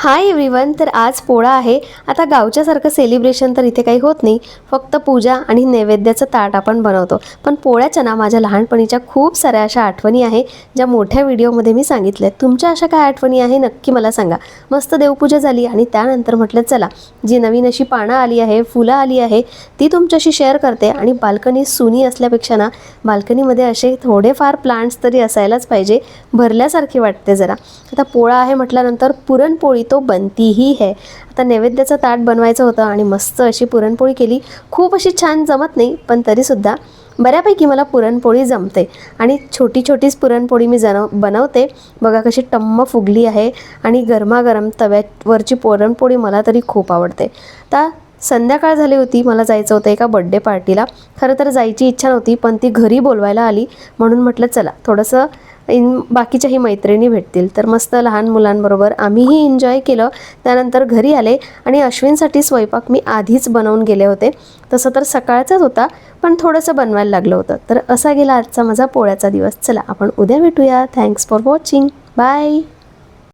Hi everyone. तर आज पोळा आहे. आता गावच्यासारखं सेलिब्रेशन तर इथे काही होत नाही, फक्त पूजा आणि नैवेद्याचं ताट आपण बनवतो. पण पोळ्याच्या ना माझ्या लहानपणीच्या खूप साऱ्या अशा आठवणी आहे, ज्या मोठ्या व्हिडिओमध्ये मी सांगितल्या. तुमच्या अशा काय आठवणी आहे नक्की मला सांगा. मस्त देवपूजा झाली आणि त्यानंतर म्हटलं चला जी नवीन अशी पानं आली आहे, फुलं आली आहे, ती तुमच्याशी शेअर करते. आणि बाल्कनी सुनी असल्यापेक्षा ना बाल्कनीमध्ये असे थोडेफार प्लांट्स तरी असायलाच पाहिजे, भरल्यासारखी वाटते जरा. आता पोळा आहे म्हटल्यानंतर पुरणपोळी तो बनती ही है. आता नैवेद्याचं ताट बनवायचं होतं आणि मस्त अशी पुरणपोळी केली. खूप अशी छान जमत नाही, पण तरीसुद्धा बऱ्यापैकी मला पुरणपोळी जमते. आणि छोटी छोटीच पुरणपोळी मी बनवते. बघा कशी टम्म फुगली आहे. आणि गरमागरम तव्यावरची पुरणपोळी मला तरी खूप आवडते. आता संध्याकाळ झाली होती, मला जायचं होतं एका बड्डे पार्टीला. खरं तर जायची इच्छा नव्हती, पण ती घरी बोलवायला आली म्हणून म्हटलं चला थोडंसं बाकीच्याही मैत्रिणी भेटतील. तर मस्त लहान मुलांबरोबर आम्हीही एन्जॉय केलं. त्यानंतर घरी आले आणि अश्विनसाठी स्वयंपाक मी आधीच बनवून गेले होते. तसं तर सकाळचाच होता, पण थोडंसं बनवायला लागलं होतं. तर असा गेला आजचा माझा पोळ्याचा दिवस. चला आपण उद्या भेटूया. Thanks for watching. बाय.